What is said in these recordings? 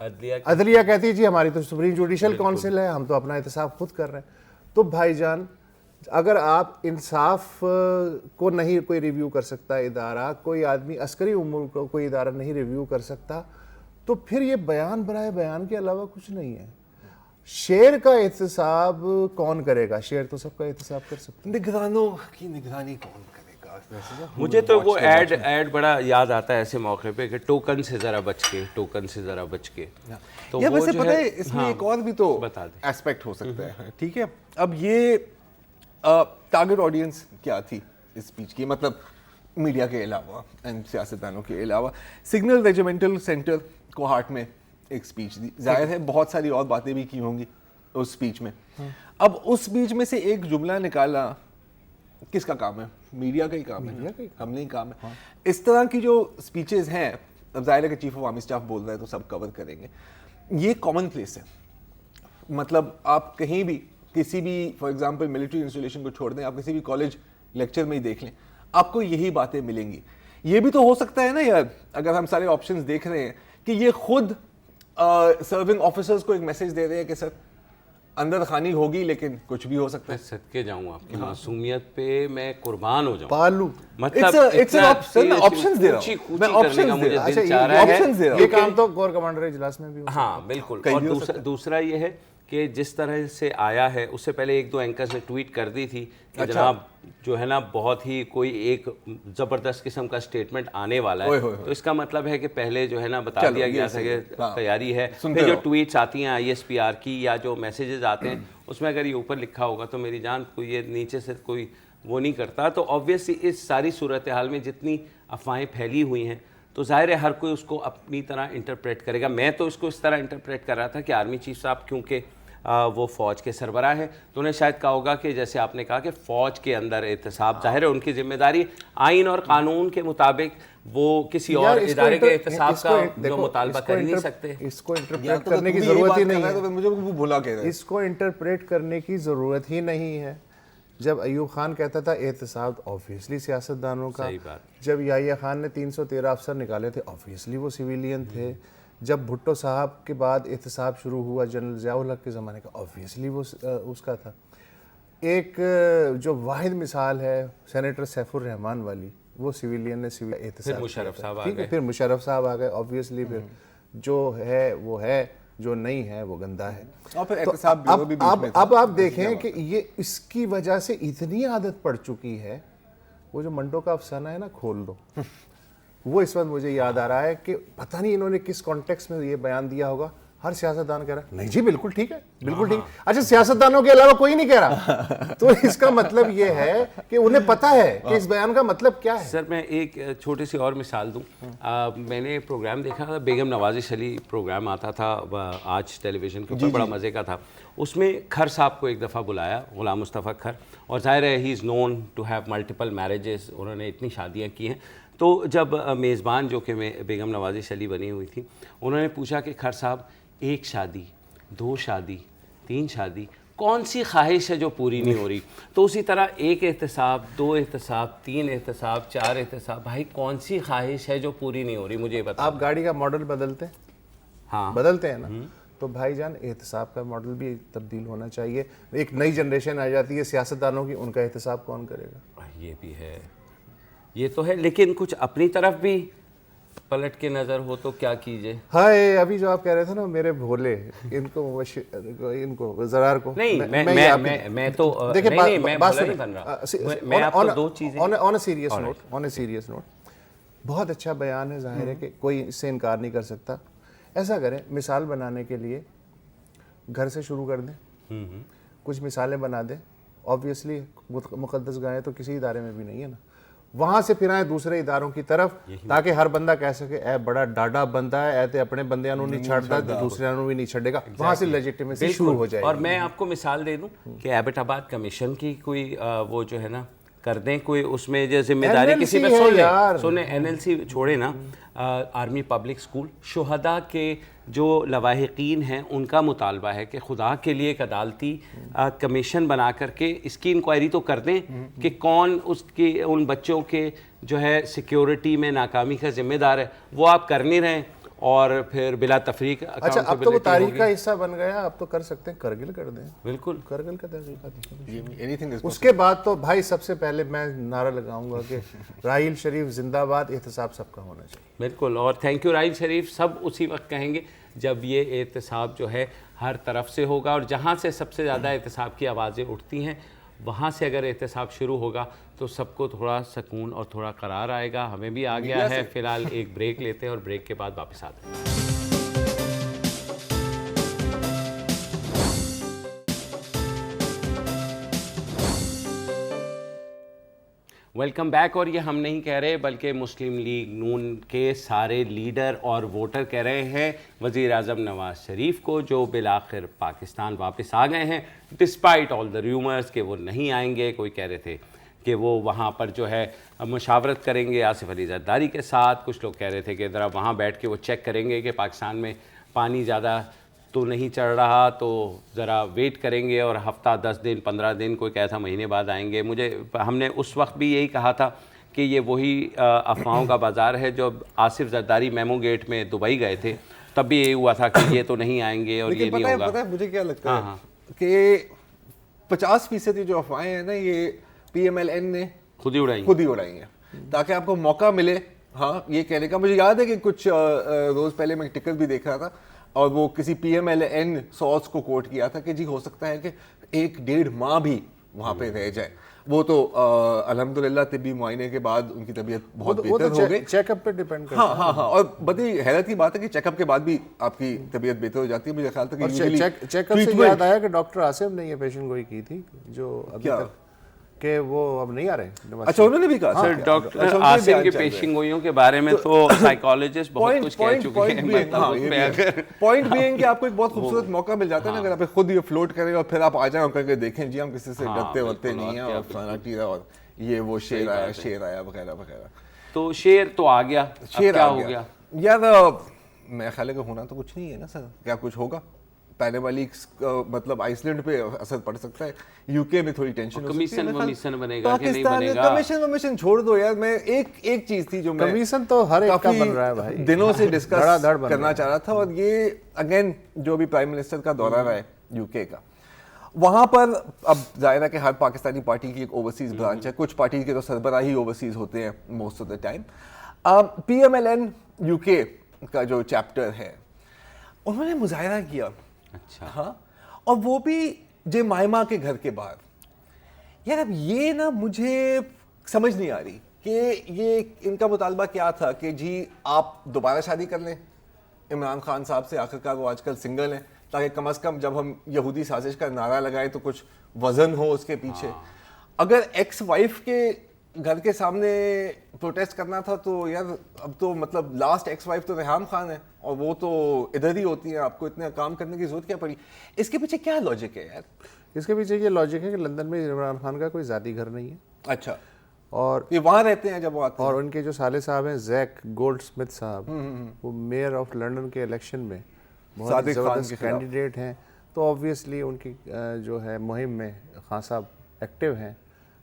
عدلیہ کہتی ہے جی ہماری تو سپریم جوڈیشل کونسل ہے, ہم تو اپنا احتساب خود کر رہے ہیں. تو بھائی جان اگر آپ انصاف کو نہیں کوئی ریویو کر سکتا ادارہ, کوئی آدمی عسکری امور کو کوئی ادارہ نہیں ریویو کر سکتا, تو پھر یہ بیان برائے بیان کے علاوہ کچھ نہیں ہے. شیر کا احتساب کون کرے گا؟ شیر تو سب کا احتساب کر سکتا ہے. نگرانوں کی نگرانی کون کرے گا؟ مجھے تو وہ ایڈ بڑا یاد آتا ہے ایسے موقع پہ کہ ٹوکن سے ذرا بچ کے, ٹوکن سے ذرا بچ کے. تو یا وہ ویسے جو پتہ ہے اس میں ایک اور بھی تو ایسپیکٹ ہو سکتا ہے, ٹھیک ہے. اب یہ ٹارگٹ آڈینس کیا تھی اس اسپیچ کی, مطلب میڈیا کے علاوہ سیاستدانوں کے علاوہ. سگنل ریجیمنٹل سینٹر کو ہارٹ میں ایک اسپیچ دی, ظاہر ہے بہت ساری اور باتیں بھی کی ہوں گی اس اسپیچ میں. اب اس اسپیچ میں سے ایک جملہ نکالا کس کا کام ہے؟ میڈیا کا ہی کام ہے, ہم نہیں کام ہے. اس طرح کی جو اسپیچز ہیں, اب ظاہر ہے کہ چیف آف آرمی اسٹاف بول رہا ہے تو سب کور کریں گے, یہ کامن پلیس ہے. مطلب آپ کہیں بھی کسی بھی فار ایگزامپل ملٹری انسٹالیشن کو چھوڑ دیں, آپ کسی بھی کالج لیکچر میں ہی دیکھ لیں, آپ کو یہی باتیں ملیں گی. یہ بھی تو ہو سکتا ہے نا یار, اگر ہم سارے آپشنز دیکھ رہے ہیں, کہ یہ خود سرونگ آفیسرز کو ایک میسج دے رہے ہیں کہ سر اندر خانی ہوگی لیکن کچھ بھی ہو سکتا ہے. صدقے جاؤں آپ کی معصومیت پہ, میں قربان ہو جاؤں. پالو مطلب آپشنز دے رہا ہوں, میں آپشنز دے رہا ہوں. یہ کام تو کور کمانڈر اجلاس میں بھی ہو. ہاں بالکل. اور دوسرا یہ ہے کہ جس طرح سے آیا ہے, اس سے پہلے ایک دو اینکرز نے ٹویٹ کر دی تھی کہ جناب جو ہے نا بہت ہی کوئی ایک زبردست قسم کا سٹیٹمنٹ آنے والا ہے, تو اس کا مطلب ہے کہ پہلے جو ہے نا بتا دیا گیا تھا کہ تیاری ہے. پھر جو ٹویٹس آتی ہیں ISPR کی یا جو میسیجز آتے ہیں, اس میں اگر یہ اوپر لکھا ہوگا تو میری جان کوئی یہ نیچے سے کوئی وہ نہیں کرتا. تو آبویسلی اس ساری صورتحال میں جتنی افواہیں پھیلی ہوئی ہیں, تو ظاہر ہے ہر کوئی اس کو اپنی طرح انٹرپریٹ کرے گا. میں تو اس کو اس طرح انٹرپریٹ کر رہا تھا کہ آرمی چیف صاحب کیونکہ وہ فوج کے سربراہ ہیں, تو انہیں شاید کہا ہوگا کہ جیسے آپ نے کہا کہ فوج کے اندر احتساب, ظاہر ہے ان کی ذمہ داری آئین اور قانون کے مطابق وہ کسی اور ادارے کے احتساب کا جو مطالبہ کر نہیں سکتے. اس کو انٹرپریٹ کرنے کی ضرورت ہی نہیں ہے. مجھے بھولا کہ اس کو انٹرپریٹ کرنے کی ضرورت ہی نہیں ہے. جب ایوب خان کہتا تھا احتساب آبویسلی سیاستدانوں کا, جب یحییٰ خان نے 313 افسر نکالے تھے آبویسلی وہ سویلین تھے, جب بھٹو صاحب کے بعد احتساب شروع ہوا جنرل ضیاء الحق کے زمانے کا آبویسلی وہ اس کا تھا. ایک جو واحد مثال ہے سینیٹر سیف الرحمان والی, وہ سویلین نے احتساب, مشرف صاحب ٹھیک ہے, پھر مشرف صاحب آ گئے آبویسلی, پھر جو ہے وہ ہے, جو نہیں ہے وہ گندا ہے. اب آپ دیکھیں کہ یہ اس کی وجہ سے اتنی عادت پڑ چکی ہے. وہ جو منٹو کا افسانہ ہے نا, کھول دو, وہ اس وقت مجھے یاد آ رہا ہے کہ پتہ نہیں انہوں نے کس کانٹیکس میں یہ بیان دیا ہوگا. ہر سیاستدان کہہ رہا ہے نہیں جی بالکل ٹھیک ہے, بالکل ٹھیک. اچھا سیاستدانوں کے علاوہ کوئی نہیں کہہ رہا, تو اس کا مطلب یہ ہے کہ انہیں پتہ ہے کہ اس بیان کا مطلب کیا ہے. سر میں ایک چھوٹی سی اور مثال دوں. میں نے پروگرام دیکھا تھا, بیگم نوازش علی پروگرام آتا تھا آج ٹیلی ویژن کے اوپر, بڑا مزے کا تھا. اس میں کھر صاحب کو ایک دفعہ بلایا, غلام مصطفیٰ کھر, اور ظاہر ہے ہی is known to have multiple marriages, انہوں نے اتنی شادیاں کی ہیں. تو جب میزبان جو کہ بیگم نوازش علی بنی ہوئی تھی, انہوں نے پوچھا کہ کھر صاحب ایک شادی, دو شادی, تین شادی, کون سی خواہش ہے جو پوری نہیں ہو رہی؟ تو اسی طرح ایک احتساب, دو احتساب, تین احتساب, چار احتساب, بھائی کون سی خواہش ہے جو پوری نہیں ہو رہی؟ مجھے بتا. آپ گاڑی کا ماڈل بدلتے ہیں, ہاں بدلتے ہیں نا, تو بھائی جان احتساب کا ماڈل بھی تبدیل ہونا چاہیے. ایک نئی جنریشن آ جاتی ہے سیاستدانوں کی, ان کا احتساب کون کرے گا؟ یہ بھی ہے, یہ تو ہے, لیکن کچھ اپنی طرف بھی پلٹ کے نظر ہو تو کیا کیجئے. ہائے ابھی جو آپ کہہ رہے تھے نا میرے بھولے, ان کو زرار کو نہیں, میں تو دیکھیں میں بھولا نہیں بن رہا, میں آپ کو دو چیزیں آن اے سیریس نوٹ, بہت اچھا بیان ہے, ظاہر ہے کہ کوئی اس سے انکار نہیں کر سکتا. ایسا کریں, مثال بنانے کے لیے گھر سے شروع کر دیں, کچھ مثالیں بنا دیں. آبویسلی مقدس گائیں تو کسی ادارے میں بھی نہیں ہے نا, وہاں سے پھر آئیں دوسرے اداروں کی طرف, تاکہ ہر بندہ کہہ سکے اے بڑا ڈاڈا بندہ ہے, اے تے اپنے بندیاں نوں نہیں چھڑتا, دوسرے نوں بھی نہیں چھڑے گا. وہاں سے لیجیٹیمیسی شروع ہو جائے. اور میں آپ کو مثال دے دوں کہ ایبٹ آباد کمیشن کی کوئی وہ جو ہے نا کر دیں, کوئی اس میں جو ذمہ داری کسی پہ سنیں, NLC چھوڑے نا, آرمی پبلک اسکول, شہداء کے جو لواحقین ہیں ان کا مطالبہ ہے کہ خدا کے لیے ایک عدالتی کمیشن بنا کر کے اس کی انکوائری تو کر دیں کہ کون اس کی ان بچوں کے جو ہے سیکیورٹی میں ناکامی کا ذمہ دار ہے. وہ آپ کر نہیں رہے ہیں, اور پھر بلا تفریق اچھا اب تو وہ تاریخ کا حصہ بن گیا, اب تو کر سکتے ہیں, کرگل کر دیں, بالکل کرگل کا تحقیقات. anything is اس کے بعد تو بھائی سب سے پہلے میں نعرہ لگاؤں گا کہ راحیل شریف زندہ باد, احتساب سب کا ہونا چاہیے. بالکل, اور تھینک یو راحیل شریف سب اسی وقت کہیں گے جب یہ احتساب جو ہے ہر طرف سے ہوگا, اور جہاں سے سب سے زیادہ احتساب کی آوازیں اٹھتی ہیں وہاں سے اگر احتساب شروع ہوگا تو سب کو تھوڑا سکون اور تھوڑا قرار آئے گا. ہمیں بھی آ گیا ہے. فی الحال ایک بریک لیتے ہیں اور بریک کے بعد واپس آتے ہیں. Welcome back. اور یہ ہم نہیں کہہ رہے بلکہ مسلم لیگ نون کے سارے لیڈر اور ووٹر کہہ رہے ہیں وزیر اعظم نواز شریف کو, جو بالآخر پاکستان واپس آ گئے ہیں ڈسپائٹ آل دا ریومرز کہ وہ نہیں آئیں گے. کوئی کہہ رہے تھے کہ وہ وہاں پر جو ہے مشاورت کریں گے آصف علی زرداری کے ساتھ, کچھ لوگ کہہ رہے تھے کہ ذرا وہاں بیٹھ کے وہ چیک کریں گے کہ پاکستان میں پانی زیادہ تو نہیں چڑھ رہا, تو ذرا ویٹ کریں گے اور ہفتہ 10 دن 15 دن کوئی کہتا مہینے بعد آئیں گے. ہم نے اس وقت بھی یہی کہا تھا کہ یہ وہی افواہوں کا بازار ہے. جو آصف زرداری میمو گیٹ میں دبئی گئے تھے تب بھی یہی ہوا تھا کہ یہ تو نہیں آئیں گے اور یہ نہیں ہوگا. پتہ ہے مجھے کیا لگتا ہے کہ 50% جو افواہیں ہیں نا یہ PMLN نے خود ہی اڑائی ہیں تاکہ آپ کو موقع ملے ہاں یہ کہنے کا. مجھے یاد ہے کہ کچھ روز پہلے میں ٹکٹ بھی دیکھ رہا تھا اور وہ کسی PMLN سورس کو کوٹ کیا تھا کہ جی ہو سکتا ہے کہ 1-1.5 ماہ بھی وہاں پہ رہ جائے. وہ تو الحمدللہ طبی معائنے کے بعد ان کی طبیعت بہت بہتر ہو گئی. چیک اپ پہ ڈیپینڈ کرتا ہے. ہاں اور بڑی حیرت کی بات ہے کہ چیک اپ کے بعد بھی آپ کی طبیعت بہتر ہو جاتی ہے. مجھے خیال تھا کہ چیک اپ سے یاد آیا کہ ڈاکٹر آصف نے یہ پیشن گوئی کی تھی جو ابھی تک کہ وہ اب نہیں آ رہے. اچھا انہوں نے بھی کہا سر ڈاکٹر آصف کی پیشن گوئیوں کے بارے میں تو سائیکالوجسٹ بہت کچھ کہہ چکے ہیں. پوائنٹ بینگ کہ آپ کو ایک بہت خوبصورت موقع مل جاتا ہے نا اگر آپ خود یہ فلوٹ کریں اور پھر آپ آ جائیں اور کر کے دیکھیں جی ہم کسی سے ڈرتے ورتے نہیں ہیں اور فلانا ٹیرا اور یہ وہ شیر آیا وغیرہ وغیرہ. تو شیر تو آ گیا, کیا ہو گیا یار؟ میں خیال ہے کہ ہونا تو کچھ نہیں ہے نا سر. کیا کچھ ہوگا؟ پہلے والی مطلب آئس لینڈ پہ اثر پڑ سکتا ہے, UK میں تھوڑی ٹینشن ہو سکتی ہے. کمیشن بنے گا کہ نہیں بنے گا؟ کمیشن چھوڑ دو یار. میں ایک چیز تھی جو میں کمیشن تو ہر ایک کا بن رہا ہے بھائی, دنوں سے ڈسکس کرنا چاہ رہا تھا, اور یہ اگین جو بھی پرائم منسٹر کا دورہ رہا ہے UK کا, وہاں پر اب ظاہر ہے کہ ہر پاکستانی پارٹی کی ایک اوورسیز برانچ ہے. کچھ پارٹی کے تو سربراہ ہی اوورسیز ہوتے ہیں most of the time. PMLN UK کا جو چیپٹر ہے انہوں نے مظاہرہ کیا. اچھا ہاں, اور وہ بھی جمائما کے گھر کے باہر. یار اب یہ نا مجھے سمجھ نہیں آ رہی کہ یہ ان کا مطالبہ کیا تھا کہ جی آپ دوبارہ شادی کر لیں عمران خان صاحب سے, آخرکار وہ آج کل سنگل ہیں, تاکہ کم از کم جب ہم یہودی سازش کا نعرہ لگائیں تو کچھ وزن ہو اس کے پیچھے. اگر ایکس وائف کے گھر کے سامنے پروٹیسٹ کرنا تھا تو یار اب تو مطلب لاسٹ ایکس وائف تو ریحام خان ہے اور وہ تو ادھر ہی ہوتی ہیں, آپ کو اتنا کام کرنے کی ضرورت کیا پڑی؟ اس کے پیچھے کیا لاجک ہے یار؟ اس کے پیچھے یہ لاجک ہے کہ لندن میں عمران خان کا کوئی ذاتی گھر نہیں ہے. اچھا, اور یہ وہاں رہتے ہیں جب وہ آتے ہیں. اور ان کے جو سالے صاحب ہیں زیک گولڈ سمتھ صاحب, وہ میئر آف لنڈن کے الیکشن میں بہت زبردست کینڈیڈیٹ ہیں. تو آبویسلی ان کی جو ہے مہم میں خان صاحب ایکٹیو ہیں,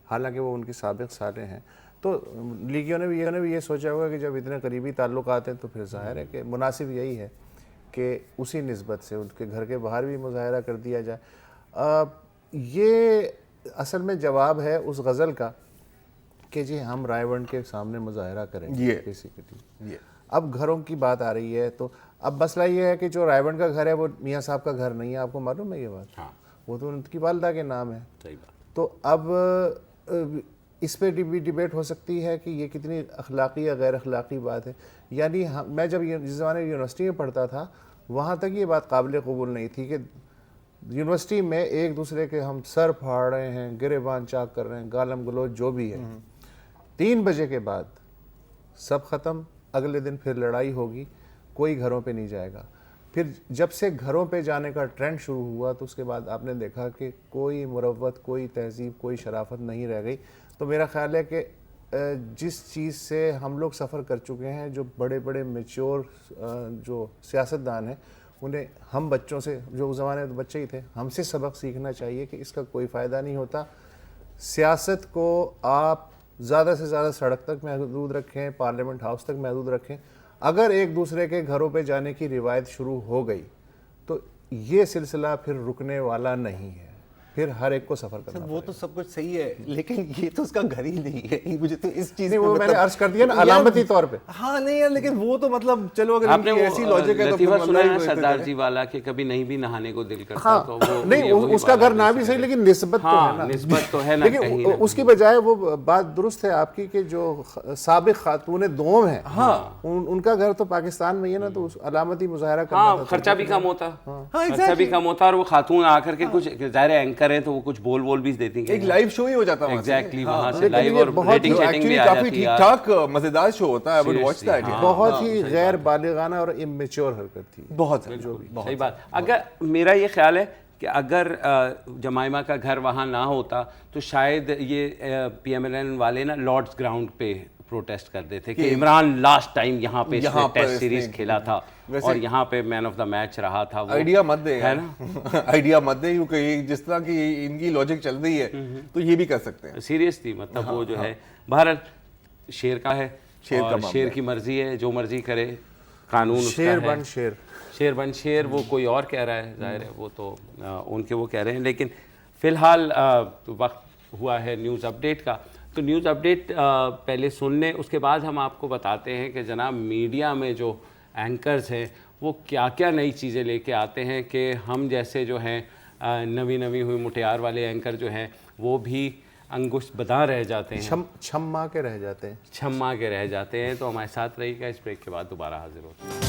حالانکہ وہ ان کی سابق سالے ہیں. تو لیگیوں نے بھی یہ سوچا ہوگا کہ جب اتنے قریبی تعلقات ہیں تو پھر ظاہر ہے کہ مناسب یہی ہے کہ اسی نسبت سے ان کے گھر کے باہر بھی مظاہرہ کر دیا جائے. یہ اصل میں جواب ہے اس غزل کا کہ جی ہم رائے ونڈ کے سامنے مظاہرہ کریں گے بیسیکلی. اب گھروں کی بات آ رہی ہے تو اب مسئلہ یہ ہے کہ جو رائے ونڈ کا گھر ہے وہ میاں صاحب کا گھر نہیں ہے. آپ کو معلوم ہے یہ بات؟ وہ تو ان کی والدہ کے نام ہے. تو اب اس پہ بھی ڈیبیٹ ہو سکتی ہے کہ یہ کتنی اخلاقی یا غیر اخلاقی بات ہے. یعنی میں جب جس زمانے یونیورسٹی میں پڑھتا تھا وہاں تک یہ بات قابل قبول نہیں تھی کہ یونیورسٹی میں ایک دوسرے کے ہم سر پھاڑ رہے ہیں, گریبان چاک کر رہے ہیں, گالم گلوچ جو بھی ہے. 3 بجے کے بعد سب ختم, اگلے دن پھر لڑائی ہوگی, کوئی گھروں پہ نہیں جائے گا. پھر جب سے گھروں پہ جانے کا ٹرینڈ شروع ہوا تو اس کے بعد آپ نے دیکھا کہ کوئی مروت, کوئی تہذیب, کوئی شرافت نہیں رہ گئی. تو میرا خیال ہے کہ جس چیز سے ہم لوگ سفر کر چکے ہیں, جو بڑے بڑے میچور جو سیاستدان ہیں, انہیں ہم بچوں سے, جو اس زمانے میں بچے ہی تھے, ہم سے سبق سیکھنا چاہیے کہ اس کا کوئی فائدہ نہیں ہوتا. سیاست کو آپ زیادہ سے زیادہ سڑک تک محدود رکھیں, پارلیمنٹ ہاؤس تک محدود رکھیں. اگر ایک دوسرے کے گھروں پہ جانے کی روایت شروع ہو گئی تو یہ سلسلہ پھر رکنے والا نہیں ہے، پھر ہر ایک کو سفر کرنا وہ تو سب کچھ صحیح ہے لیکن یہ تو اس کا گھر ہی نہیں ہے. مجھے تو اس چیز وہ میں نے عرض کر دیا نا علامتی طور پہ. ہاں نہیں یار لیکن وہ تو مطلب چلو اگر آپ نے ایسی لاجک ہے تو لطیفہ سنا ہے سردار جی والا کہ کبھی نہیں بھی نہانے کو دل کرتا تو وہ نہیں اس کا گھر نہ بھی صحیح لیکن نسبت تو ہے نا. نسبت تو ہے نا لیکن اس کی بجائے وہ بات درست ہے آپ کی کہ جو سابق خاتون دوم ہیں ان کا گھر تو پاکستان میں ہی ہے نا، تو علامتی مظاہرہ کرنا خرچہ بھی کم ہوتا، خرچہ بھی کم ہوتا، اور وہ خاتون آ کر کے کچھ ظاہر اینکر ہیں تو وہ کچھ بول بھی دیتی ہیں، ایک لائیو شو ہی ہو جاتا ہے ایگزیکٹلی وہاں سے لائیو اور ریٹنگ شیٹنگ بھی آ کافی جاتی ٹھیک ہے. ٹھاک مزیدار شو ہوتا ہے. I would watch that. بہت ہی غیر بالغانہ اور امیچور حرکت تھی. بہت صحیح بات. اگر میرا یہ خیال ہے کہ اگر جمائمہ کا گھر وہاں نہ ہوتا تو شاید یہ پی ایم ایل این والے نا لارڈز گراؤنڈ پہ پروٹیسٹ کرتے تھے کہ عمران لاسٹ ٹائم یہاں پہ ٹیسٹ سیریز کھیلا تھا اور یہاں پہ مین آف دا میچ رہا تھا. آئیڈیا مت دے ہے نا، آئیڈیا مت دے کیونکہ جس طرح کی ان کی لاجک چل رہی ہے تو یہ بھی کر سکتے ہیں. سیریسلی مطلب وہ جو ہے بہرحال شیر کا ہے، شیر کی مرضی ہے، جو مرضی کرے، قانون اس کا ہے. شیر بن شیر وہ کوئی اور کہہ رہا ہے، ظاہر ہے وہ تو ان کے وہ کہہ رہے ہیں. لیکن فی الحال وقت ہوا ہے نیوز اپڈیٹ کا، تو نیوز اپڈیٹ پہلے سن لیں، اس کے بعد ہم آپ کو بتاتے ہیں کہ جناب میڈیا میں جو اینکرز ہیں وہ کیا کیا نئی چیزیں لے کے آتے ہیں کہ ہم جیسے جو ہیں نوی ہوئی مٹیار والے اینکر جو ہیں وہ بھی انگشت بداں رہ جاتے ہیں، چھما کے رہ جاتے ہیں. تو ہمارے ساتھ رہی گا، اس بریک کے بعد دوبارہ حاضر ہوتے ہیں.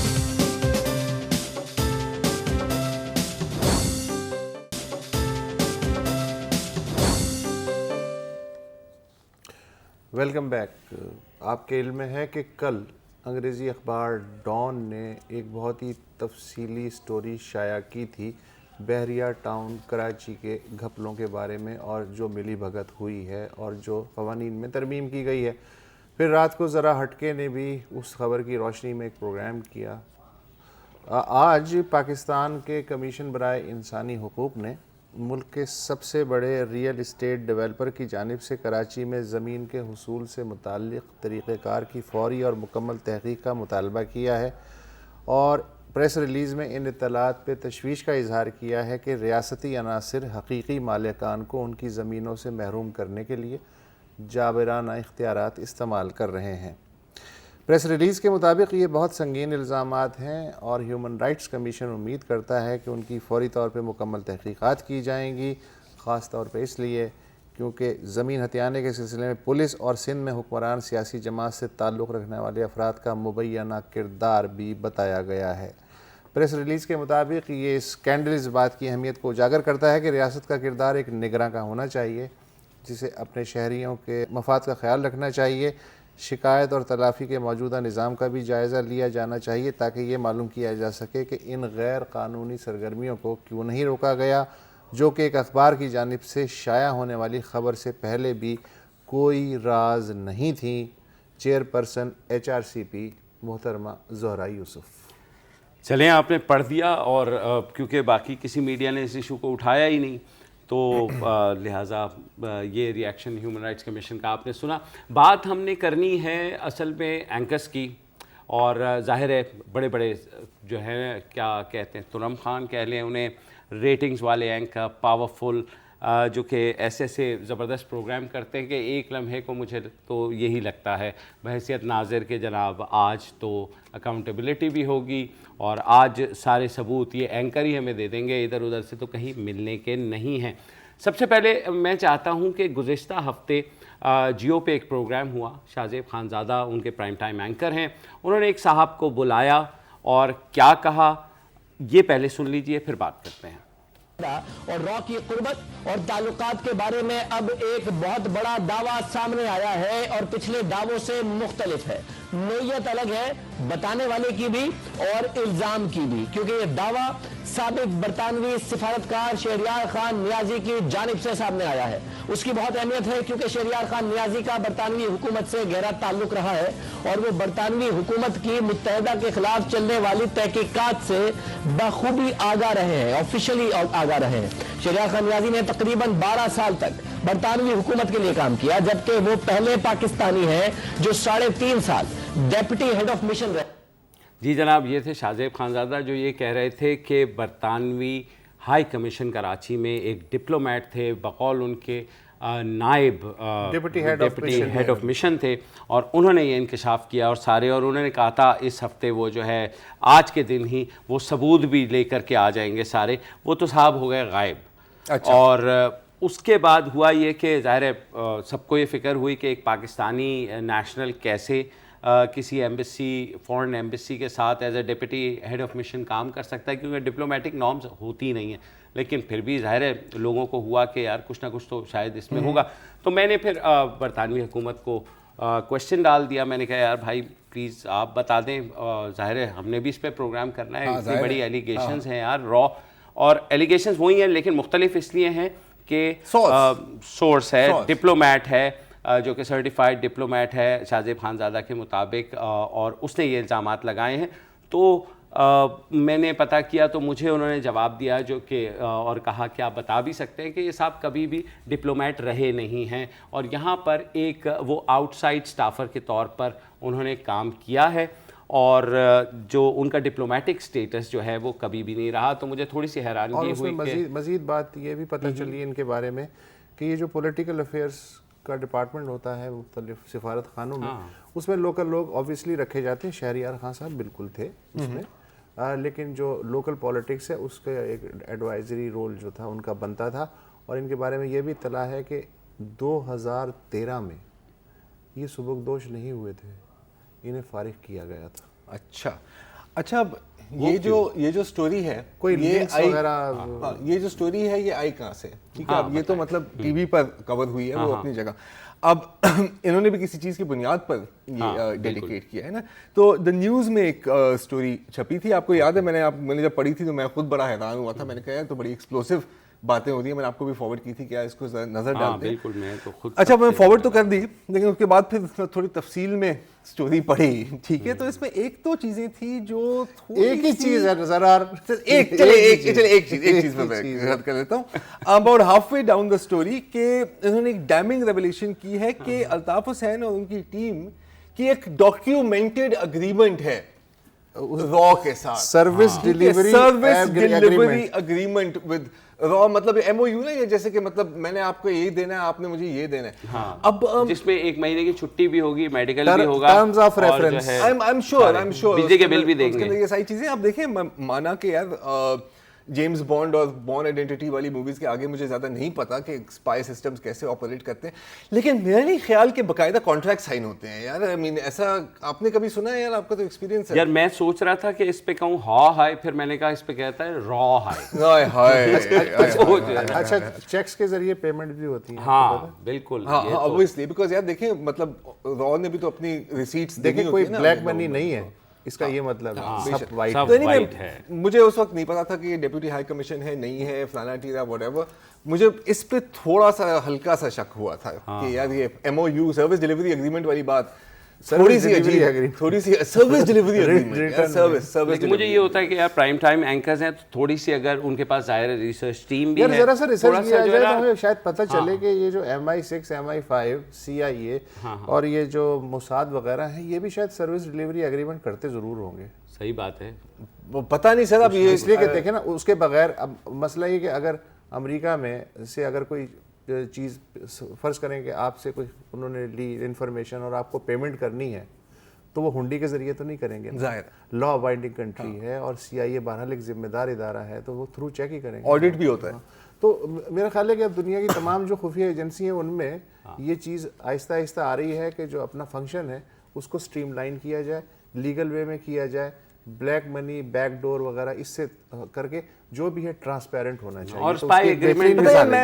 Welcome back. آپ کے علم میں ہے کہ کل انگریزی اخبار ڈان نے ایک بہت ہی تفصیلی سٹوری شائع کی تھی بحریہ ٹاؤن کراچی کے گھپلوں کے بارے میں، اور جو ملی بھگت ہوئی ہے اور جو قوانین میں ترمیم کی گئی ہے. پھر رات کو ذرا ہٹکے نے بھی اس خبر کی روشنی میں ایک پروگرام کیا. آج پاکستان کے کمیشن برائے انسانی حقوق نے ملک کے سب سے بڑے ریئل اسٹیٹ ڈیولپر کی جانب سے کراچی میں زمین کے حصول سے متعلق طریقہ کار کی فوری اور مکمل تحقیق کا مطالبہ کیا ہے، اور پریس ریلیز میں ان اطلاعات پہ تشویش کا اظہار کیا ہے کہ ریاستی عناصر حقیقی مالکان کو ان کی زمینوں سے محروم کرنے کے لیے جابرانہ اختیارات استعمال کر رہے ہیں. پریس ریلیز کے مطابق یہ بہت سنگین الزامات ہیں اور ہیومن رائٹس کمیشن امید کرتا ہے کہ ان کی فوری طور پہ مکمل تحقیقات کی جائیں گی، خاص طور پہ اس لیے کیونکہ زمین ہتھیانے کے سلسلے میں پولیس اور سندھ میں حکمران سیاسی جماعت سے تعلق رکھنے والے افراد کا مبینہ کردار بھی بتایا گیا ہے. پریس ریلیز کے مطابق یہ اسکینڈل اس بات کی اہمیت کو اجاگر کرتا ہے کہ ریاست کا کردار ایک نگراں کا ہونا چاہیے جسے اپنے شہریوں کے مفاد کا خیال رکھنا چاہیے. شکایت اور تلافی کے موجودہ نظام کا بھی جائزہ لیا جانا چاہیے تاکہ یہ معلوم کیا جا سکے کہ ان غیر قانونی سرگرمیوں کو کیوں نہیں روکا گیا، جو کہ ایک اخبار کی جانب سے شائع ہونے والی خبر سے پہلے بھی کوئی راز نہیں تھی. چیئرپرسن HRCP محترمہ زہرا یوسف. چلیں آپ نے پڑھ دیا، اور کیونکہ باقی کسی میڈیا نے اس ایشو کو اٹھایا ہی نہیں تو لہٰذا یہ ری ایکشن ہیومن رائٹس کمیشن کا آپ نے سنا. بات ہم نے کرنی ہے اصل میں اینکرس کی، اور ظاہر ہے بڑے بڑے جو ہیں کیا کہتے ہیں ترم خان کہہ لیں انہیں، ریٹنگز والے اینکر، پاورفل، جو کہ ایسے زبردست پروگرام کرتے ہیں کہ ایک لمحے کو مجھے تو یہی لگتا ہے بحیثیت ناظر کے جناب آج تو اکاؤنٹیبلٹی بھی ہوگی اور آج سارے ثبوت یہ اینکر ہی ہمیں دے دیں گے، ادھر ادھر سے تو کہیں ملنے کے نہیں ہیں. سب سے پہلے میں چاہتا ہوں کہ گزشتہ ہفتے جیو پہ ایک پروگرام ہوا، شاہ زیب خانزادہ ان کے پرائم ٹائم اینکر ہیں، انہوں نے ایک صاحب کو بلایا اور کیا کہا یہ پہلے سن لیجئے پھر بات کرتے ہیں. اور را کی قربت اور تعلقات کے بارے میں اب ایک بہت بڑا دعویٰ سامنے آیا ہے اور پچھلے دعووں سے مختلف ہے. نوعیت الگ ہے، بتانے والے کی بھی اور الزام کی بھی، کیونکہ یہ دعویٰ سابق برطانوی سفارتکار شہریار خان نیازی کی جانب سے سامنے آیا ہے. اس کی بہت اہمیت ہے کیونکہ شہریار خان نیازی کا برطانوی حکومت سے گہرا تعلق رہا ہے اور وہ برطانوی حکومت کی متحدہ کے خلاف چلنے والی تحقیقات سے بخوبی آگاہ رہے ہیں، آفیشلی آگاہ رہے ہیں. شہریار خان نیازی نے تقریباً 12 سال تک برطانوی حکومت کے لیے کام کیا، جبکہ وہ پہلے پاکستانی ہیں جو 3.5 سال ڈیپٹی ہیڈ آف مشن رہے. جی جناب، یہ تھے شاہزیب خانزادہ جو یہ کہہ رہے تھے کہ برطانوی ہائی کمیشن کراچی میں ایک ڈپلومیٹ تھے، بقول ان کے نائب ڈپٹی ہیڈ آف مشن تھے، اور انہوں نے یہ انکشاف کیا اور انہوں نے کہا تھا اس ہفتے وہ جو ہے آج کے دن ہی وہ ثبوت بھی لے کر کے آ جائیں گے سارے. وہ تو صاحب ہو گئے غائب. اور اس کے بعد ہوا یہ کہ ظاہر ہے سب کو یہ فکر ہوئی کہ ایک پاکستانی نیشنل کیسے کسی ایمبیسی، فورن ایمبیسی کے ساتھ as a deputy head of mission کام کر سکتا ہے، کیونکہ ڈپلومیٹک نارمز ہوتی نہیں ہیں. لیکن پھر بھی ظاہر ہے لوگوں کو ہوا کہ یار کچھ نہ کچھ تو شاید اس میں ہوگا. تو میں نے پھر برطانوی حکومت کو کوشچن ڈال دیا. میں نے کہا یار بھائی پلیز آپ بتا دیں، ظاہر ہے ہم نے بھی اس پہ پروگرام کرنا ہے. اتنی بڑی ایلیگیشنز ہیں یار، را اور ایلیگیشنز وہی ہیں لیکن مختلف اس لیے ہیں کہ سورس ہے، ڈپلومیٹ ہے جو کہ سرٹیفائڈ ڈپلومیٹ ہے شاہزیب خانزادہ کے مطابق، اور اس نے یہ الزامات لگائے ہیں. تو میں نے پتہ کیا تو مجھے انہوں نے جواب دیا جو کہ اور کہا کہ آپ بتا بھی سکتے ہیں کہ یہ صاحب کبھی بھی ڈپلومیٹ رہے نہیں ہیں، اور یہاں پر ایک وہ آؤٹ سائڈ سٹافر کے طور پر انہوں نے کام کیا ہے، اور جو ان کا ڈپلومیٹک سٹیٹس جو ہے وہ کبھی بھی نہیں رہا. تو مجھے تھوڑی سی حیرانگی ہوئی کہ مزید بات یہ بھی پتہ چلی ان کے بارے میں کہ یہ جو پولیٹیکل افیئرس کا ڈپارٹمنٹ ہوتا ہے مختلف سفارت خانوں میں، اس میں لوکل لوگ آبویسلی رکھے جاتے ہیں. شہریار خان صاحب بالکل تھے اس میں، لیکن جو لوکل پالیٹکس ہے اس کا ایک ایڈوائزری رول جو تھا ان کا بنتا تھا. اور ان کے بارے میں یہ بھی اطلاع ہے کہ 2013 میں یہ سبکدوش نہیں ہوئے تھے، انہیں فارغ کیا گیا تھا. اچھا اب یہ جو سٹوری ہے، کوئی لنکس وغیرہ، یہ جو سٹوری ہے یہ آئی کہاں سے؟ ٹھیک ہے، اب یہ تو مطلب ٹی وی پر کور ہوئی ہے وہ اپنی جگہ. اب انہوں نے بھی کسی چیز کی بنیاد پر یہ ڈیڈیکیٹ کیا ہے نا. تو دا نیوز میں ایک سٹوری چھپی تھی، آپ کو یاد ہے؟ میں نے جب پڑھی تھی تو میں خود بڑا حیران ہوا تھا. میں نے کہا تو بڑی ایکسپلوسو باتیں ہو رہی ہیں. میں نے آپ کو بھی فارورڈ کی تھی، کیا اس کو نظر ڈالتے ہیں؟ بالکل، میں تو خود اچھا میں فارورڈ تو کر دی، لیکن اس کے بعد پھر تھوڑی تفصیل میں سٹوری پڑھی. ٹھیک ہے، تو اس میں ایک تو چیزیں تھی جو ایک ہی چیز ہے ذرا ایک چیز میں رد کر دیتا ہوں. About half way down the story کہ انہوں نے ایک ڈیمنگ ریویلیشن کی ہے کہ الطاف حسین اور ان کی ٹیم کی ایک ڈاکیومنٹڈ اگریمنٹ ہے را کے ساتھ، سروس ڈیلیوری اگریمنٹ ود را، مطلب ایم او یو نا، یہ جیسے کہ مطلب میں نے آپ کو یہ دینا ہے، آپ نے مجھے یہ دینا ہے. اب جس میں 1 مہینے کی چھٹی بھی ہوگی، میڈیکل بھی ہوگا، terms of reference, I'm sure بجلی کے بل بھی دیں گے، یہ ساری چیزیں. آپ دیکھیں، مانا کہ یار جیمز بانڈ اور بورن آئیڈینٹی والی موویز کے آگے مجھے زیادہ نہیں پتا کہ اسپائی سسٹمز کیسے آپریٹ کرتے ہیں، لیکن میرا نہیں خیال کہ باقاعدہ کانٹریکٹ سائن ہوتے ہیں یار. I mean ایسا آپ نے کبھی سنا ہے یار؟ آپ کا تو ایکسپیرینس ہے یار. میں سوچ رہا تھا کہ اس پہ کہوں ہا ہائی، پھر میں نے کہا اس پہ کہتا ہے را ہائی. اچھا چیکس کے ذریعے پیمنٹ بھی ہوتی ہے؟ ہاں بالکل، ہاں obviously because یار دیکھیں مطلب را نے بھی تو اپنی ریسیٹس دیکھیں، کوئی بلیک منی نہیں ہے اس کا، یہ مطلب سب وائٹ ہے. مجھے اس وقت نہیں پتا تھا کہ یہ ڈیپیوٹی ہائی کمیشن ہے، نہیں ہے، فلانا ٹیرا واٹ ایور. مجھے اس پہ تھوڑا سا ہلکا سا شک ہوا تھا کہ یار یہ M O U service delivery agreement والی بات تھوڑی سی عجیب، تھوڑی سی سروس ڈیلیوری اگریمنٹ، سروس. مجھے یہ ہوتا ہے کہ یار پرائم ٹائم اینکرز ہیں تو تھوڑی سی اگر ان کے پاس ظاہر ریسرچ ٹیم بھی ہے، ذرا سا ریسرچ کیا جائے تو ہمیں شاید پتہ چلے کہ یہ جو MI6 MI5 CIA اور یہ جو موساد وغیرہ ہیں، یہ بھی شاید سروس ڈیلیوری اگریمنٹ کرتے ضرور ہوں گے. صحیح بات ہے، پتہ نہیں سر. اب یہ اس لیے کہ دیکھیں نا، اس کے بغیر اب مسئلہ یہ کہ اگر امریکہ میں سے اگر کوئی چیز فرض کریں کہ آپ سے کوئی انہوں نے لی انفارمیشن اور آپ کو پیمنٹ کرنی ہے تو وہ ہنڈی کے ذریعے تو نہیں کریں گے، ظاہر لا ابائڈنگ کنٹری ہے اور CIA بہرحال ایک ذمہ دار ادارہ ہے تو وہ تھرو چیک ہی کریں گے، آڈٹ بھی ہوتا ہے. تو میرا خیال ہے کہ اب دنیا کی تمام جو خفیہ ایجنسی ہیں ان میں یہ چیز آہستہ آہستہ آ رہی ہے کہ جو اپنا فنکشن ہے اس کو سٹریم لائن کیا جائے، لیگل وے میں کیا جائے، بلیک منی، بیک ڈور وغیرہ اس سے کر کے جو بھی ہے ٹرانسپیرنٹ ہونا چاہیے. اور اسپائی ایگریمنٹ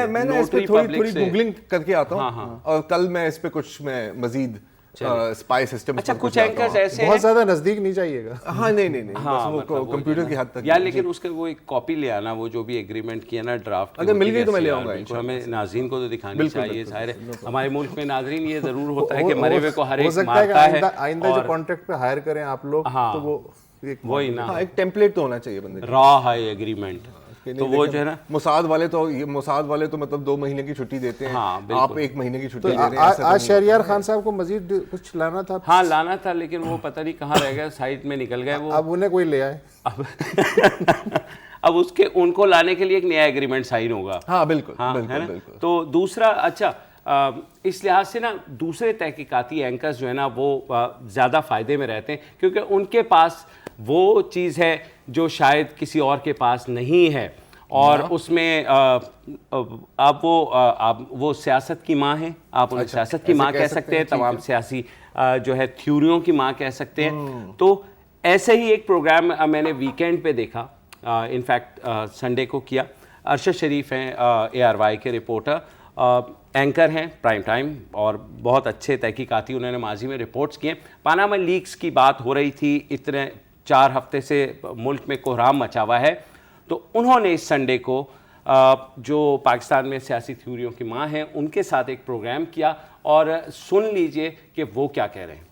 میں نے اس پہ تھوڑی گوگلنگ کر کے آتا ہوں اور کل میں اس پہ کچھ میں مزید اسپائی سسٹم. اچھا کچھ اینکرز ایسے بہت زیادہ نزدیک نہیں جائیے گا. ہاں نہیں کمپیوٹر کی حد تک یا لیکن اس کے وہ ایک کاپی لے آنا، وہ جو بھی ایگریمنٹ کیا نا ڈرافٹ، اگر مل گئی تو میں لے آؤں گا. ہمیں ناظرین کو تو دکھانی چاہیے. ظاہر ہے ہمارے ملک میں ناظرین یہ ضرور ہوتا ہے کہ مرے ہوئے کو ہر ایک مارتا ہے. آئندہ جو کانٹریکٹ پہ ہائر کریں آپ لوگ تو وہ وہی نا ایک ٹیمپلیٹ تو ہونا چاہیے بندے. را ہائی ایگریمنٹ. تو وہ جو ہے نا موساد والے تو مطلب 2 مہینے کی چھٹی دیتے ہیں, آپ 1 مہینے کی چھٹی دے رہے ہیں. آج شہریار خان صاحب کو مزید کچھ لانا تھا. ہاں لانا تھا, لیکن وہ پتہ نہیں کہاں رہ گئے, سائٹ میں نکل گئے وہ. اب انہیں کوئی لے آئے. اب ان کو لانے کے لیے ایک نیا ایگریمنٹ سائن ہوگا. ہاں بالکل. تو دوسرا, اچھا اس لحاظ سے نا دوسرے تحقیقاتی اینکرز جو ہے نا وہ زیادہ فائدے میں رہتے ہیں, کیونکہ ان کے پاس وہ چیز ہے جو شاید کسی اور کے پاس نہیں ہے, اور اس میں آپ وہ سیاست کی ماں ہیں, آپ انہیں سیاست کی ماں کہہ سکتے ہیں, تمام سیاسی جو ہے تھیوریوں کی ماں کہہ سکتے ہیں. تو ایسے ہی ایک پروگرام میں نے ویکینڈ پہ دیکھا, انفیکٹ سنڈے کو کیا. ارشد شریف ہیں ARY کے رپورٹر, اینکر ہیں پرائم ٹائم, اور بہت اچھے تحقیقاتی انہوں نے ماضی میں رپورٹس کیے. پاناما لیکس کی بات ہو رہی تھی, اتنے 4 ہفتے سے ملک میں کوہرام مچا ہوا ہے, تو انہوں نے اس سنڈے کو جو پاکستان میں سیاسی تھیوریوں کی ماں ہیں ان کے ساتھ ایک پروگرام کیا, اور سن لیجئے کہ وہ کیا کہہ رہے ہیں.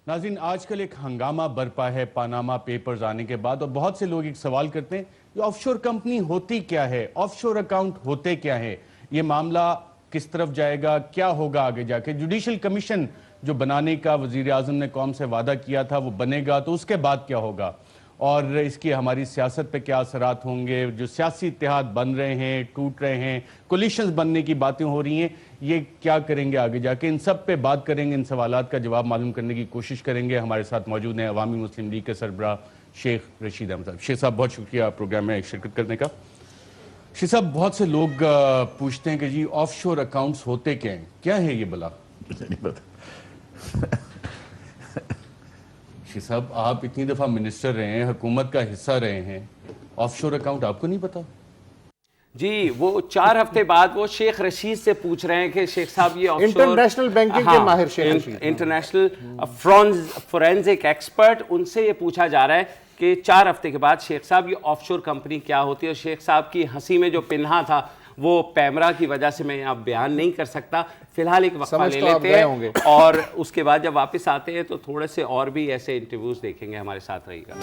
ناظرین, آج کل ایک ہنگامہ برپا ہے پاناما پیپرز آنے کے بعد, اور بہت سے لوگ ایک سوال کرتے ہیں یہ آف شور کمپنی ہوتی کیا ہے, آف شور اکاؤنٹ ہوتے کیا ہے, یہ معاملہ کس طرف جائے گا, کیا ہوگا آگے جا کے. جوڈیشل کمیشن جو بنانے کا وزیر اعظم نے قوم سے وعدہ کیا تھا وہ بنے گا, تو اس کے بعد کیا ہوگا, اور اس کی ہماری سیاست پہ کیا اثرات ہوں گے. جو سیاسی اتحاد بن رہے ہیں, ٹوٹ رہے ہیں, کولیشنز بننے کی باتیں ہو رہی ہیں, یہ کیا کریں گے آگے جا کے. ان سب پہ بات کریں گے, ان سوالات کا جواب معلوم کرنے کی کوشش کریں گے. ہمارے ساتھ موجود ہیں عوامی مسلم لیگ کے سربراہ شیخ رشید احمد صاحب. شیخ صاحب بہت شکریہ پروگرام میں شرکت کرنے کا. شیخ صاحب, بہت سے لوگ پوچھتے ہیں کہ جی آف شور اکاؤنٹس ہوتے کیا ہیں یہ بلا. شیخ صاحب, آپ اتنی دفعہ منسٹر رہے ہیں, حکومت کا حصہ رہے ہیں, آف شور اکاؤنٹ آپ کو نہیں پتا؟ جی وہ 4 ہفتے بعد وہ شیخ رشید سے پوچھ رہے ہیں کہ شیخ صاحب یہ آف شور, انٹرنیشنل بینکنگ کے ماہر Sheikh Rashid, international forensic expert, ان سے یہ پوچھا جا رہا ہے کہ 4 ہفتے کے بعد شیخ صاحب یہ آف شور کمپنی کیا ہوتی ہے. اور شیخ صاحب کی ہنسی میں جو پنہا تھا وہ پیمرا کی وجہ سے میں یہاں بیان نہیں کر سکتا. فی الحال ایک وقفہ لے لیتے ہیں, اور اس کے بعد جب واپس آتے ہیں تو تھوڑے سے اور بھی ایسے انٹرویوز دیکھیں گے. ہمارے ساتھ رہیے گا.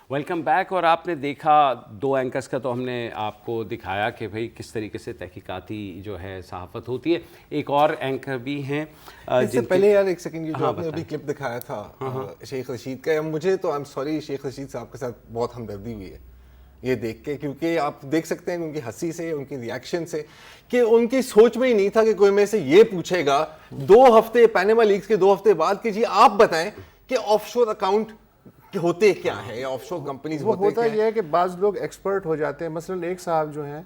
Welcome back. اور آپ نے دیکھا 2 اینکرز کا, تو ہم نے آپ کو دکھایا کہ بھئی کس طریقے سے تحقیقاتی جو ہے صحافت ہوتی ہے. ایک اور اینکر بھی ہیں. اس سے پہلے یار ایک سیکنڈ, یہ جو آپ نے ابھی کلپ دکھایا تھا شیخ رشید کا, مجھے تو I'm sorry شیخ رشید صاحب کے ساتھ بہت ہمدردی ہوئی ہے یہ دیکھ کے, کیونکہ آپ دیکھ سکتے ہیں ان کی ہنسی سے, ان کی ریاکشن سے, کہ ان کی سوچ میں ہی نہیں تھا کہ کوئی میں سے یہ پوچھے گا 2 ہفتے پاناما لیکس کے 2 ہفتے بعد کہ جی آپ بتائیں کہ آف شور اکاؤنٹ ہوتے کیا ہے, آف شور کمپنیز ہوتے ہوتا یہ ہے کہ بعض لوگ ایکسپرٹ ہو جاتے ہیں. مثلا ایک صاحب جو ہیں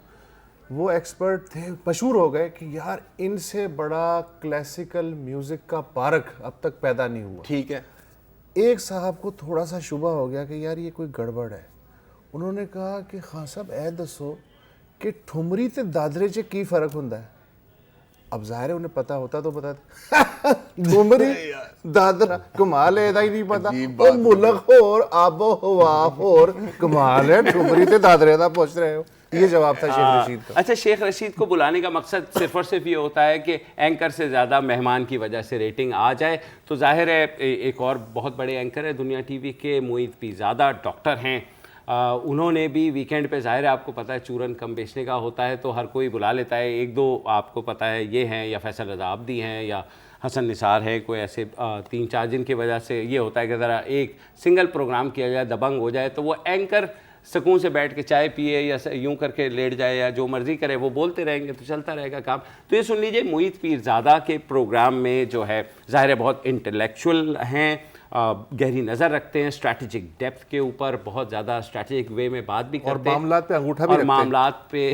وہ ایکسپرٹ تھے, مشہور ہو گئے کہ یار ان سے بڑا کلاسیکل میوزک کا پارک اب تک پیدا نہیں ہوا. ٹھیک ہے. ایک صاحب کو تھوڑا سا شبہ ہو گیا کہ یار یہ کوئی گڑبڑ ہے. انہوں نے کہا کہ خان صاحب اے دسو کہ ٹھمری تے دادرے چ کی فرق ہوندا ہے. اب ظاہر ہے انہیں پتا ہوتا تو بتا ٹھمری دادرا کمال ہے, ہی نہیں پتا. وہ ملک اور آب و ہوا اور کمال ہے, ٹھمری تے دادرے دا پوچھ رہے ہو. یہ جواب تھا شیخ رشید کا. اچھا, شیخ رشید کو بلانے کا مقصد صرف اور صرف یہ ہوتا ہے کہ اینکر سے زیادہ مہمان کی وجہ سے ریٹنگ آ جائے. تو ظاہر ہے ایک اور بہت بڑے اینکر ہے دنیا ٹی وی کے, معید پیرزادہ ڈاکٹر ہیں. انہوں نے بھی ویکینڈ پہ, ظاہر ہے آپ کو پتہ ہے چورن کم بیچنے کا ہوتا ہے تو ہر کوئی بلا لیتا ہے. 1-2 آپ کو پتہ ہے یہ ہیں, یا فیصل رضا عابدی ہیں, یا حسن نثار ہے, کوئی ایسے 3-4 جن کی وجہ سے یہ ہوتا ہے کہ ذرا ایک سنگل پروگرام کیا جائے, دبنگ ہو جائے, تو وہ اینکر سکون سے بیٹھ کے چائے پیے یا یوں کر کے لیٹ جائے یا جو مرضی کرے, وہ بولتے رہیں گے تو چلتا رہے گا کام. تو یہ سن لیجئے, معید پیرزادہ کے پروگرام میں جو ہے ظاہر ہے بہت انٹلیکچوئل ہیں, گہری نظر رکھتے ہیں, اسٹریٹجک ڈیپتھ کے اوپر بہت زیادہ اسٹریٹجک وے میں بات بھی کرتے ہیں, اور معاملات پہ انگوٹھا بھی اور رکھتے ہیں. معاملات پہ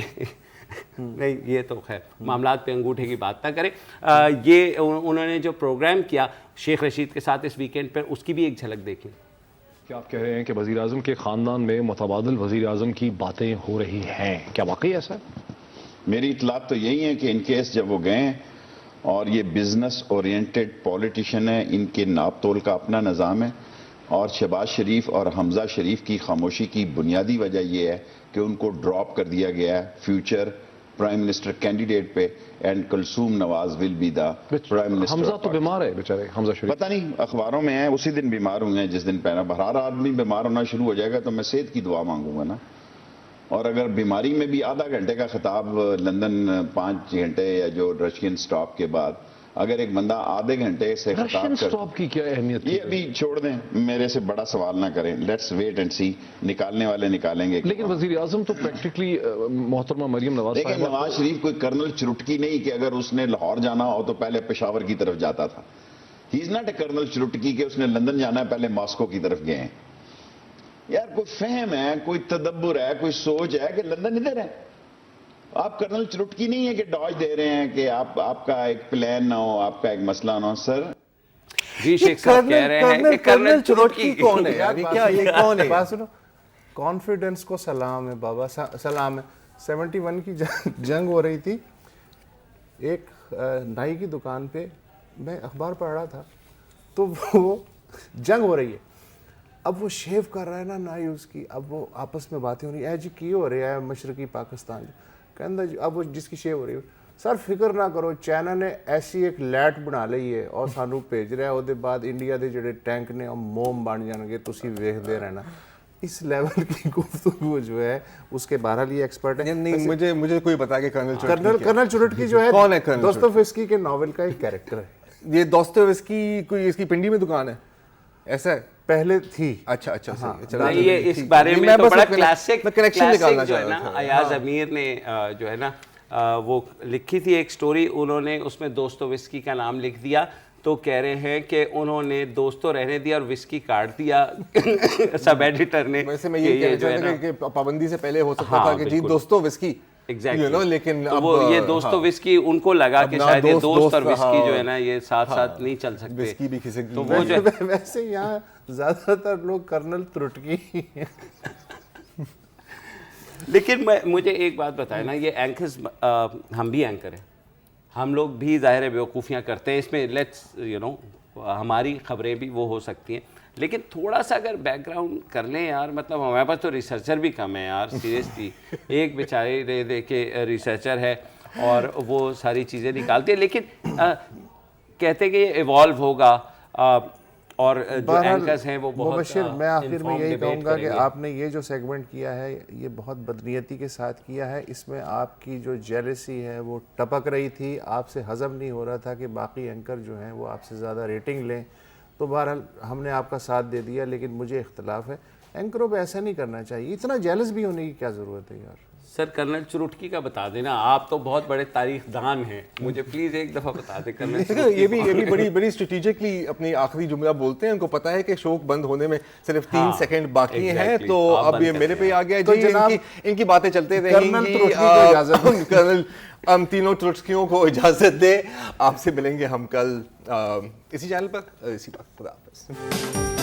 نہیں, یہ تو خیر معاملات پہ انگوٹھے کی بات نہ کریں. یہ انہوں نے جو پروگرام کیا شیخ رشید کے ساتھ اس ویکینڈ پر, اس کی بھی ایک جھلک دیکھیں. کیا آپ کہہ رہے ہیں کہ وزیر اعظم کے خاندان میں متبادل وزیر اعظم کی باتیں ہو رہی ہیں, کیا واقعی ایسا ہے؟ میری اطلاعات تو یہی ہیں کہ ان کیس جب وہ گئے اور یہ بزنس اورینٹڈ پولیٹیشین ہیں, ان کے ناپ تول کا اپنا نظام ہے, اور شہباز شریف اور حمزہ شریف کی خاموشی کی بنیادی وجہ یہ ہے کہ ان کو ڈراپ کر دیا گیا ہے future prime minister candidate pe, and Kulsoom Nawaz will be the prime minister. Hamza of تو بیمار ہے بیچارے, حمزہ شریف. پتہ نہیں اخباروں میں ہیں, اسی دن بیمار ہوئے ہیں جس دن پہلا. ہر آدمی بیمار ہونا شروع ہو جائے گا تو میں صحت کی دعا مانگوں گا نا. اور اگر بیماری میں بھی آدھا گھنٹے کا خطاب لندن 5 گھنٹے یا جو رشین سٹاپ کے بعد اگر ایک بندہ آدھے گھنٹے سے رشین خطاب کر, سٹاپ کی کیا اہمیت یہ ابھی چھوڑ دیں, میرے سے بڑا سوال نہ کریں. لیٹس ویٹ اینڈ سی, نکالنے والے نکالیں گے. لیکن وزیر اعظم تو پریکٹیکلی محترمہ مریم نواز لیکن صاحبہ نواز شریف کوئی کرنل چرٹکی نہیں کہ اگر اس نے لاہور جانا ہو تو پہلے پشاور کی طرف جاتا تھا. ہی از ناٹ اے کرنل چرٹکی کہ اس نے لندن جانا ہے پہلے ماسکو کی طرف گئے ہیں. یار کوئی فہم ہے, کوئی تدبر ہے, کوئی سوچ ہے کہ لندن ادھر ہے. آپ کرنل چرٹکی نہیں ہے کہ ڈاج دے رہے ہیں کہ آپ کا ایک پلان نہ ہو, آپ کا ایک مسئلہ نہ ہو. سر جی شیخ صاحب کہہ رہے ہیں کہ کرنل چرٹکی کون ہے یار, کیا یہ کون ہے؟ بات سنو, کانفیڈنس کو سلام ہے بابا, سلام ہے. 71 کی جنگ ہو رہی تھی, ایک نائی کی دکان پہ میں اخبار پڑھ رہا تھا, تو وہ جنگ ہو رہی ہے, اب وہ شیو کر رہا ہے نا نائی اس کی, اب وہ آپس میں باتیں ہو رہی ہیں, جی کی ہو رہی ہے مشرقی پاکستان, کہندا جی اب وہ جس کی شیو ہو رہی ہے, سر فکر نہ کرو چائنا نے ایسی ایک لیٹ بنا ਲਈ ہے اور ਸਾਨੂੰ ਭੇਜ ਰਿਹਾ, ਉਹਦੇ ਬਾਅਦ ਇੰਡੀਆ ਦੇ ਜਿਹੜੇ ਟੈਂਕ ਨੇ ਉਹ ਮੋਮ ਬਣ ਜਾਣਗੇ, ਤੁਸੀਂ ਵੇਖਦੇ ਰਹਿਣਾ. اس لیول کی گفتگو جو ہے اس کے بہرحال یہ ایکسپرٹ ہے. نہیں, مجھے کوئی بتا کہ کرنل چرٹکی جو ہے کون ہے؟ دوستویفسکی کے ناول کا ایک کیریکٹر ہے. یہ دوستویفسکی کوئی اس کی پنڈی میں دکان ہے ایسا ہے؟ پہلے تھی. اچھا یہ اس بارے میں تو بڑا کلاسک کنیکشن نکالنا جو ہے نا, ایاز امیر نے جو ہے نا وہ لکھی تھی ایک سٹوری, انہوں نے اس میں دوستویفسکی کا نام لکھ دیا, تو کہہ رہے ہیں کہ انہوں نے دوستو رہنے دیا اور وسکی کاٹ دیا سب ایڈیٹر نے. ویسے میں یہ کہنا چاہتا ہوں کہ پابندی سے پہلے ہو سکتا تھا کہ جی دوستو وسکی, لیکن وہ یہ دوستو وسکی ان کو لگا کہ شاید یہ دوست اور وسکی جو ہے نا یہ ساتھ ساتھ نہیں چل سکتے. وسکی بھی کھسک تو وہ جو ویسے یہاں زیادہ تر لوگ کرنل ترٹکی ہیں. لیکن مجھے ایک بات بتائیں نا, یہ اینکرز ہم بھی اینکر ہیں, ہم لوگ بھی ظاہر بیوقوفیاں کرتے ہیں, اس میں لیٹس ہماری خبریں بھی وہ ہو سکتی ہیں, لیکن تھوڑا سا اگر بیک گراؤنڈ کر لیں یار, مطلب ہمارے پاس تو ریسرچر بھی کم ہے یار, سیریسلی. ایک بیچارے دے کے ریسرچر ہے اور وہ ساری چیزیں نکالتے ہیں, لیکن کہتے کہ یہ ایوالو ہوگا, اور جو اینکرز ہیں وہ بہت مبشر, میں آخر میں یہی کہوں گا کہ آپ نے یہ جو سیگمنٹ کیا ہے یہ بہت بدنیتی کے ساتھ کیا ہے. اس میں آپ کی جو جیلسی ہے وہ ٹپک رہی تھی, آپ سے ہضم نہیں ہو رہا تھا کہ باقی اینکر جو ہیں وہ آپ سے زیادہ ریٹنگ لیں, تو بہرحال ہم نے آپ کا ساتھ دے دیا. لیکن مجھے اختلاف ہے, اینکروں پہ ایسا نہیں کرنا چاہیے, اتنا جیلس بھی ہونے کی کیا ضرورت ہے یار. سر کرنل چرٹکی کا بتا دینا, آپ تو بہت بڑے تاریخ دان ہیں, مجھے پلیز ایک دفعہ بتا دیں. کرنل یہ بھی بڑی اسٹریٹجکلی اپنی آخری جملہ بولتے ہیں, ان کو پتا ہے کہ شوق بند ہونے میں صرف 3 سیکنڈ باقی ہیں, تو اب یہ میرے پہ آ گیا جی, ان کی باتیں چلتے رہیں گی. کرنل ہم تینوں ترٹکیوں کو اجازت دے, آپ سے ملیں گے ہم کل اسی چینل پر, اسی وقت. خدا حافظ.